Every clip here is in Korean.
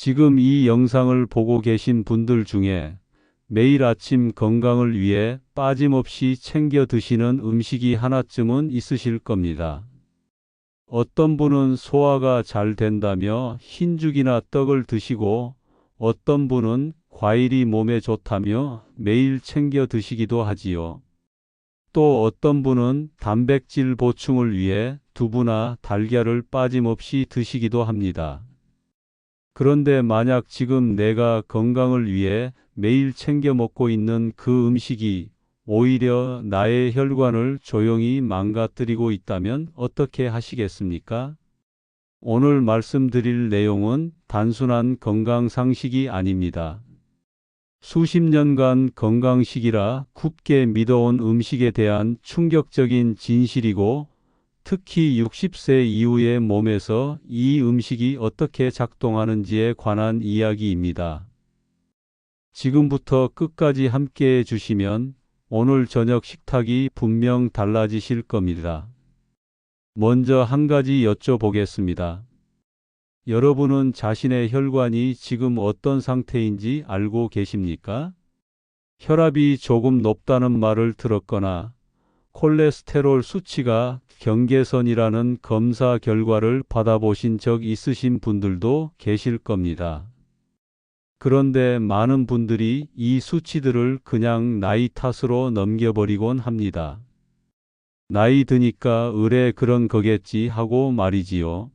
지금 이 영상을 보고 계신 분들 중에 매일 아침 건강을 위해 빠짐없이 챙겨 드시는 음식이 하나쯤은 있으실 겁니다. 어떤 분은 소화가 잘 된다며 흰죽이나 떡을 드시고, 어떤 분은 과일이 몸에 좋다며 매일 챙겨 드시기도 하지요. 또 어떤 분은 단백질 보충을 위해 두부나 달걀을 빠짐없이 드시기도 합니다. 그런데 만약 지금 내가 건강을 위해 매일 챙겨 먹고 있는 그 음식이 오히려 나의 혈관을 조용히 망가뜨리고 있다면 어떻게 하시겠습니까? 오늘 말씀드릴 내용은 단순한 건강 상식이 아닙니다. 수십 년간 건강식이라 굳게 믿어온 음식에 대한 충격적인 진실이고, 특히 60세 이후의 몸에서 이 음식이 어떻게 작동하는지에 관한 이야기입니다. 지금부터 끝까지 함께 해주시면 오늘 저녁 식탁이 분명 달라지실 겁니다. 먼저 한 가지 여쭤보겠습니다. 여러분은 자신의 혈관이 지금 어떤 상태인지 알고 계십니까? 혈압이 조금 높다는 말을 들었거나 콜레스테롤 수치가 경계선이라는 검사 결과를 받아보신 적 있으신 분들도 계실 겁니다. 그런데 많은 분들이 이 수치들을 그냥 나이 탓으로 넘겨버리곤 합니다. 나이 드니까 의례 그런 거겠지 하고 말이지요.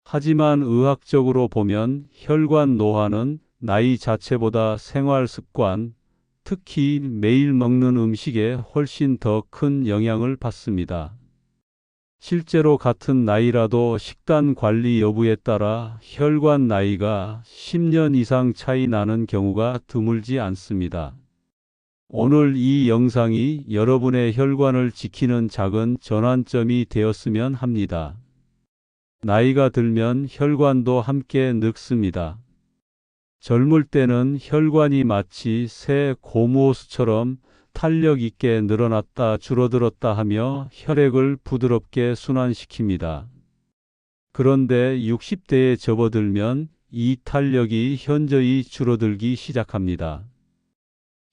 하지만 의학적으로 보면 혈관 노화는 나이 자체보다 생활 습관, 특히 매일 먹는 음식에 훨씬 더 큰 영향을 받습니다. 실제로 같은 나이라도 식단 관리 여부에 따라 혈관 나이가 10년 이상 차이 나는 경우가 드물지 않습니다. 오늘 이 영상이 여러분의 혈관을 지키는 작은 전환점이 되었으면 합니다. 나이가 들면 혈관도 함께 늙습니다. 젊을 때는 혈관이 마치 새 고무호스처럼 탄력 있게 늘어났다 줄어들었다 하며 혈액을 부드럽게 순환시킵니다. 그런데 60대에 접어들면 이 탄력이 현저히 줄어들기 시작합니다.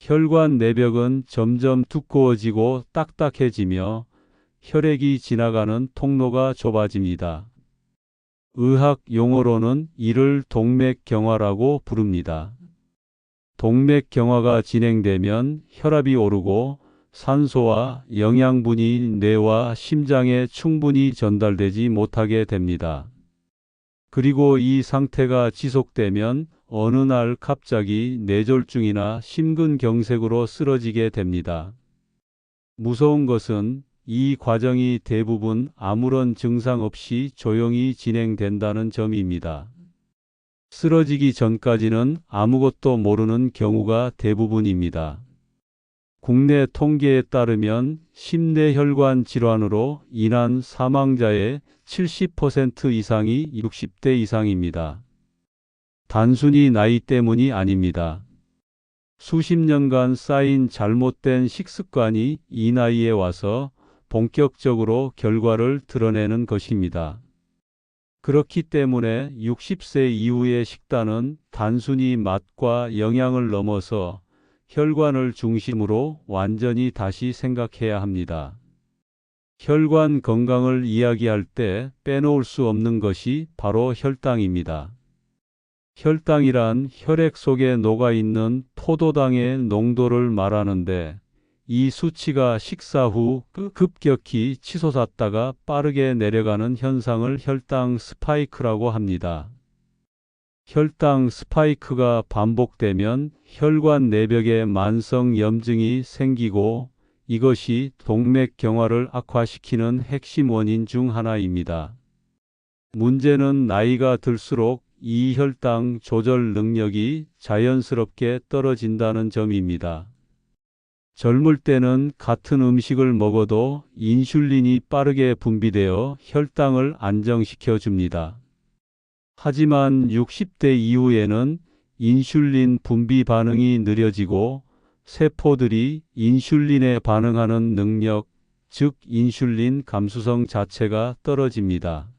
혈관 내벽은 점점 두꺼워지고 딱딱해지며 혈액이 지나가는 통로가 좁아집니다. 의학 용어로는 이를 동맥경화라고 부릅니다. 동맥경화가 진행되면 혈압이 오르고 산소와 영양분이 뇌와 심장에 충분히 전달되지 못하게 됩니다. 그리고 이 상태가 지속되면 어느 날 갑자기 뇌졸중이나 심근경색으로 쓰러지게 됩니다. 무서운 것은 이 과정이 대부분 아무런 증상 없이 조용히 진행된다는 점입니다. 쓰러지기 전까지는 아무것도 모르는 경우가 대부분입니다. 국내 통계에 따르면 심뇌혈관 질환으로 인한 사망자의 70% 이상이 60대 이상입니다. 단순히 나이 때문이 아닙니다. 수십 년간 쌓인 잘못된 식습관이 이 나이에 와서 본격적으로 결과를 드러내는 것입니다. 그렇기 때문에 60세 이후의 식단은 단순히 맛과 영양을 넘어서 혈관을 중심으로 완전히 다시 생각해야 합니다. 혈관 건강을 이야기할 때 빼놓을 수 없는 것이 바로 혈당입니다. 혈당이란 혈액 속에 녹아있는 포도당의 농도를 말하는데, 이 수치가 식사 후 급격히 치솟았다가 빠르게 내려가는 현상을 혈당 스파이크라고 합니다. 혈당 스파이크가 반복되면 혈관 내벽에 만성 염증이 생기고, 이것이 동맥경화를 악화시키는 핵심 원인 중 하나입니다. 문제는 나이가 들수록 이 혈당 조절 능력이 자연스럽게 떨어진다는 점입니다. 젊을 때는 같은 음식을 먹어도 인슐린이 빠르게 분비되어 혈당을 안정시켜 줍니다. 하지만 60대 이후에는 인슐린 분비 반응이 느려지고 세포들이 인슐린에 반응하는 능력, 즉 인슐린 감수성 자체가 떨어집니다.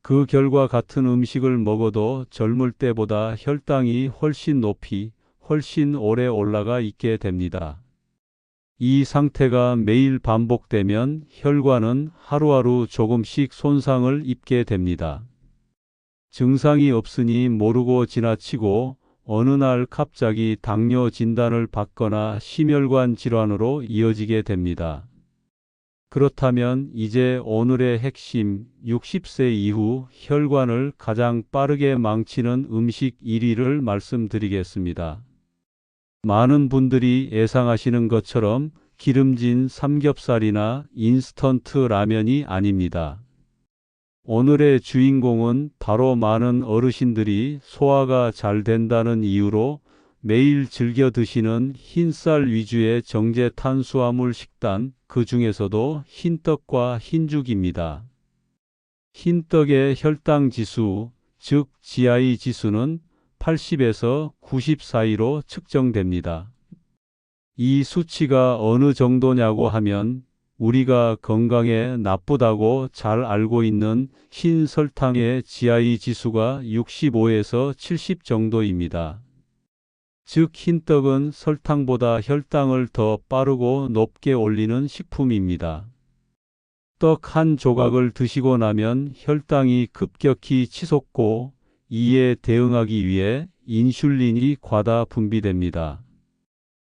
그 결과 같은 음식을 먹어도 젊을 때보다 혈당이 훨씬 높이, 훨씬 오래 올라가 있게 됩니다. 이 상태가 매일 반복되면 혈관은 하루하루 조금씩 손상을 입게 됩니다. 증상이 없으니 모르고 지나치고 어느 날 갑자기 당뇨 진단을 받거나 심혈관 질환으로 이어지게 됩니다. 그렇다면 이제 오늘의 핵심 60세 이후 혈관을 가장 빠르게 망치는 음식 1위를 말씀드리겠습니다. 많은 분들이 예상하시는 것처럼 기름진 삼겹살이나 인스턴트 라면이 아닙니다. 오늘의 주인공은 바로 많은 어르신들이 소화가 잘 된다는 이유로 매일 즐겨 드시는 흰쌀 위주의 정제 탄수화물 식단, 그 중에서도 흰떡과 흰죽입니다. 흰떡의 혈당 지수, 즉 GI 지수는 80에서 90 사이로 측정됩니다. 이 수치가 어느 정도냐고 하면 우리가 건강에 나쁘다고 잘 알고 있는 흰 설탕의 GI 지수가 65에서 70 정도입니다. 즉 흰떡은 설탕보다 혈당을 더 빠르고 높게 올리는 식품입니다. 떡 한 조각을 드시고 나면 혈당이 급격히 치솟고 이에 대응하기 위해 인슐린이 과다 분비됩니다.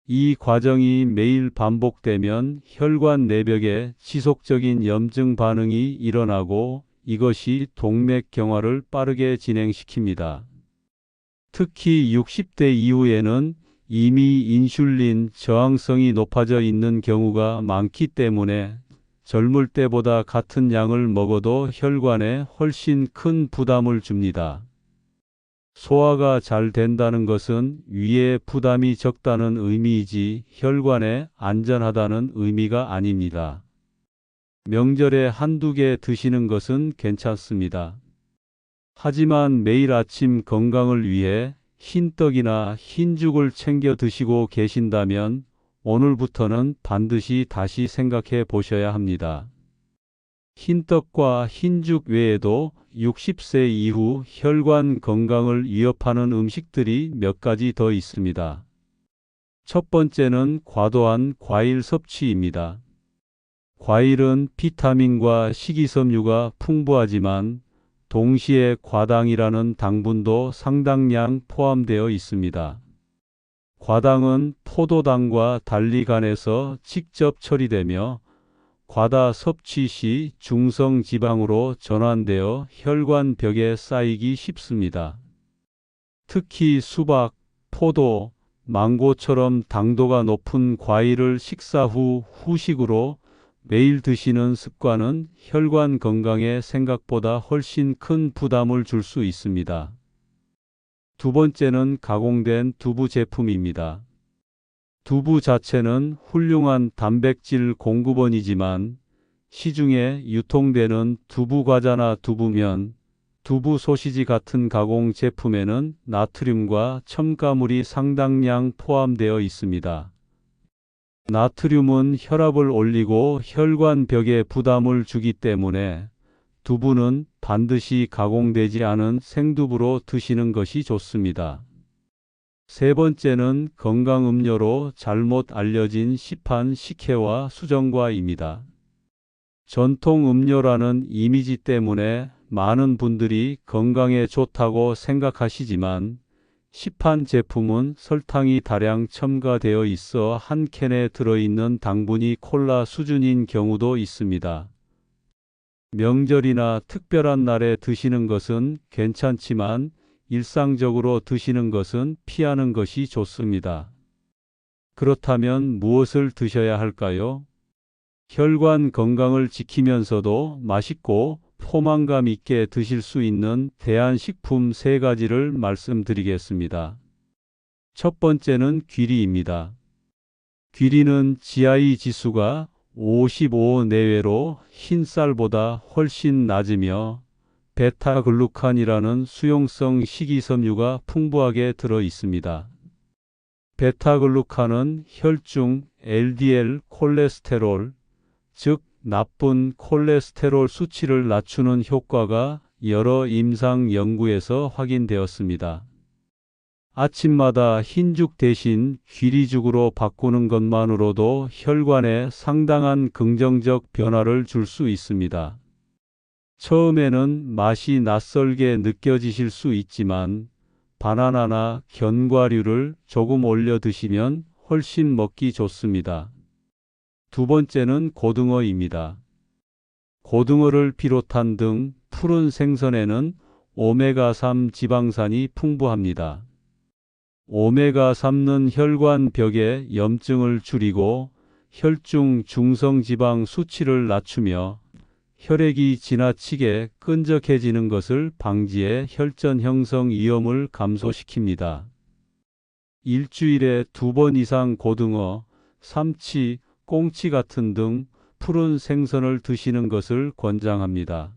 이 과정이 매일 반복되면 혈관 내벽에 지속적인 염증 반응이 일어나고 이것이 동맥경화를 빠르게 진행시킵니다. 특히 60대 이후에는 이미 인슐린 저항성이 높아져 있는 경우가 많기 때문에 젊을 때보다 같은 양을 먹어도 혈관에 훨씬 큰 부담을 줍니다. 소화가 잘 된다는 것은 위에 부담이 적다는 의미이지 혈관에 안전하다는 의미가 아닙니다. 명절에 한두 개 드시는 것은 괜찮습니다. 하지만 매일 아침 건강을 위해 흰떡이나 흰죽을 챙겨 드시고 계신다면 오늘부터는 반드시 다시 생각해 보셔야 합니다. 흰떡과 흰죽 외에도 60세 이후 혈관 건강을 위협하는 음식들이 몇 가지 더 있습니다. 첫 번째는 과도한 과일 섭취입니다. 과일은 비타민과 식이섬유가 풍부하지만 동시에 과당이라는 당분도 상당량 포함되어 있습니다. 과당은 포도당과 달리 간에서 직접 처리되며 과다 섭취 시 중성 지방으로 전환되어 혈관 벽에 쌓이기 쉽습니다. 특히 수박, 포도, 망고처럼 당도가 높은 과일을 식사 후 후식으로 매일 드시는 습관은 혈관 건강에 생각보다 훨씬 큰 부담을 줄 수 있습니다. 두 번째는 가공된 두부 제품입니다. 두부 자체는 훌륭한 단백질 공급원이지만 시중에 유통되는 두부 과자나 두부면, 두부 소시지 같은 가공 제품에는 나트륨과 첨가물이 상당량 포함되어 있습니다. 나트륨은 혈압을 올리고 혈관 벽에 부담을 주기 때문에 두부는 반드시 가공되지 않은 생두부로 드시는 것이 좋습니다. 세 번째는 건강음료로 잘못 알려진 시판, 식혜와 수정과입니다. 전통 음료라는 이미지 때문에 많은 분들이 건강에 좋다고 생각하시지만 시판 제품은 설탕이 다량 첨가되어 있어 한 캔에 들어있는 당분이 콜라 수준인 경우도 있습니다. 명절이나 특별한 날에 드시는 것은 괜찮지만 일상적으로 드시는 것은 피하는 것이 좋습니다. 그렇다면 무엇을 드셔야 할까요? 혈관 건강을 지키면서도 맛있고 포만감 있게 드실 수 있는 대안식품 3가지를 말씀드리겠습니다. 첫 번째는 귀리입니다. 귀리는 GI 지수가 55 내외로 흰쌀보다 훨씬 낮으며 베타글루칸이라는 수용성 식이섬유가 풍부하게 들어 있습니다. 베타글루칸은 혈중 LDL 콜레스테롤, 즉 나쁜 콜레스테롤 수치를 낮추는 효과가 여러 임상 연구에서 확인되었습니다. 아침마다 흰죽 대신 귀리죽으로 바꾸는 것만으로도 혈관에 상당한 긍정적 변화를 줄 수 있습니다. 처음에는 맛이 낯설게 느껴지실 수 있지만 바나나나 견과류를 조금 올려 드시면 훨씬 먹기 좋습니다. 두 번째는 고등어입니다. 고등어를 비롯한 등 푸른 생선에는 오메가3 지방산이 풍부합니다. 오메가3는 혈관벽의 염증을 줄이고 혈중 중성지방 수치를 낮추며 혈액이 지나치게 끈적해지는 것을 방지해 혈전 형성 위험을 감소시킵니다. 일주일에 2번 이상 고등어, 삼치, 꽁치 같은 등 푸른 생선을 드시는 것을 권장합니다.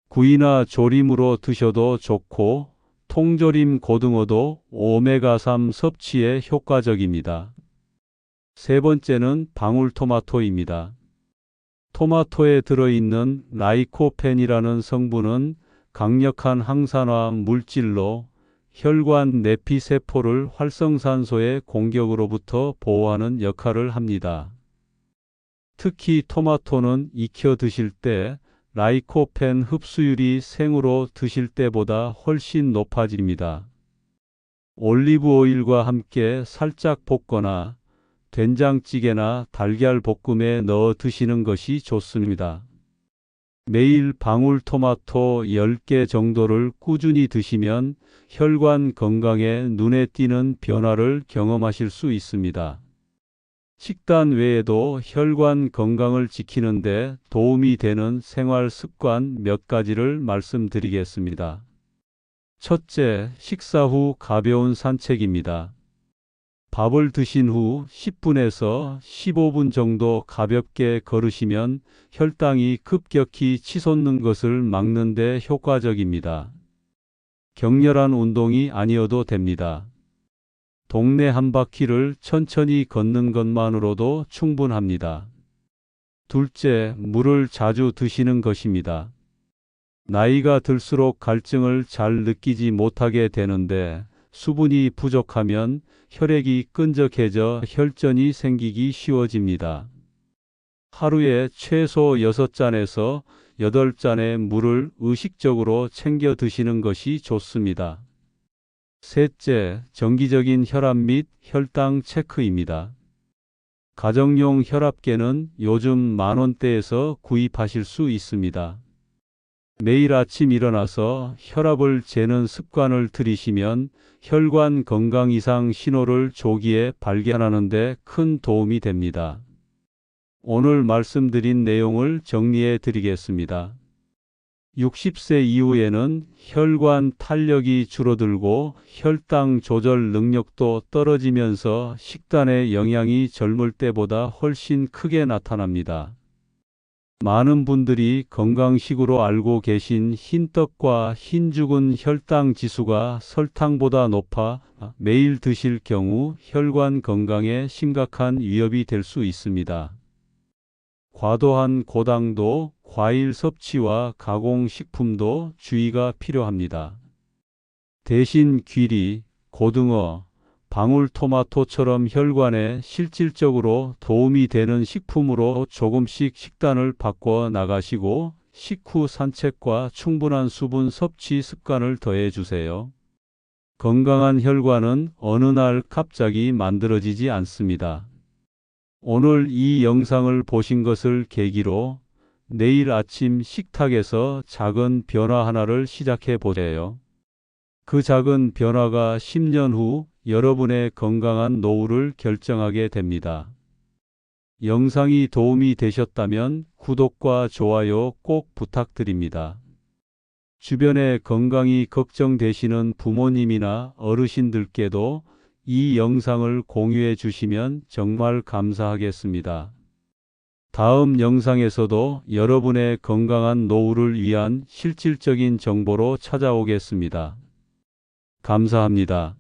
구이나 조림으로 드셔도 좋고 통조림 고등어도 오메가3 섭취에 효과적입니다. 세 번째는 방울토마토입니다. 토마토에 들어있는 라이코펜이라는 성분은 강력한 항산화 물질로 혈관 내피세포를 활성산소의 공격으로부터 보호하는 역할을 합니다. 특히 토마토는 익혀 드실 때 라이코펜 흡수율이 생으로 드실 때보다 훨씬 높아집니다. 올리브 오일과 함께 살짝 볶거나 된장찌개나 달걀 볶음에 넣어 드시는 것이 좋습니다. 매일 방울토마토 10개 정도를 꾸준히 드시면 혈관 건강에 눈에 띄는 변화를 경험하실 수 있습니다. 식단 외에도 혈관 건강을 지키는 데 도움이 되는 생활 습관 몇 가지를 말씀드리겠습니다. 첫째, 식사 후 가벼운 산책입니다. 밥을 드신 후 10분에서 15분 정도 가볍게 걸으시면 혈당이 급격히 치솟는 것을 막는 데 효과적입니다. 격렬한 운동이 아니어도 됩니다. 동네 한 바퀴를 천천히 걷는 것만으로도 충분합니다. 둘째, 물을 자주 드시는 것입니다. 나이가 들수록 갈증을 잘 느끼지 못하게 되는데 수분이 부족하면 혈액이 끈적해져 혈전이 생기기 쉬워집니다. 하루에 최소 6잔에서 8잔의 물을 의식적으로 챙겨 드시는 것이 좋습니다. 셋째, 정기적인 혈압 및 혈당 체크입니다. 가정용 혈압계는 요즘 10,000원대에서 구입하실 수 있습니다. 매일 아침 일어나서 혈압을 재는 습관을 들이시면 혈관 건강 이상 신호를 조기에 발견하는 데 큰 도움이 됩니다. 오늘 말씀드린 내용을 정리해 드리겠습니다. 60세 이후에는 혈관 탄력이 줄어들고 혈당 조절 능력도 떨어지면서 식단의 영향이 젊을 때보다 훨씬 크게 나타납니다. 많은 분들이 건강식으로 알고 계신 흰떡과 흰죽은 혈당 지수가 설탕보다 높아 매일 드실 경우 혈관 건강에 심각한 위협이 될 수 있습니다. 과도한 고당도, 과일 섭취와 가공식품도 주의가 필요합니다. 대신 귀리, 고등어, 방울토마토처럼 혈관에 실질적으로 도움이 되는 식품으로 조금씩 식단을 바꿔 나가시고 식후 산책과 충분한 수분 섭취 습관을 더해 주세요. 건강한 혈관은 어느 날 갑자기 만들어지지 않습니다. 오늘 이 영상을 보신 것을 계기로 내일 아침 식탁에서 작은 변화 하나를 시작해 보세요. 그 작은 변화가 10년 후 여러분의 건강한 노후를 결정하게 됩니다. 영상이 도움이 되셨다면 구독과 좋아요 꼭 부탁드립니다. 주변에 건강이 걱정되시는 부모님이나 어르신들께도 이 영상을 공유해 주시면 정말 감사하겠습니다. 다음 영상에서도 여러분의 건강한 노후를 위한 실질적인 정보로 찾아오겠습니다. 감사합니다.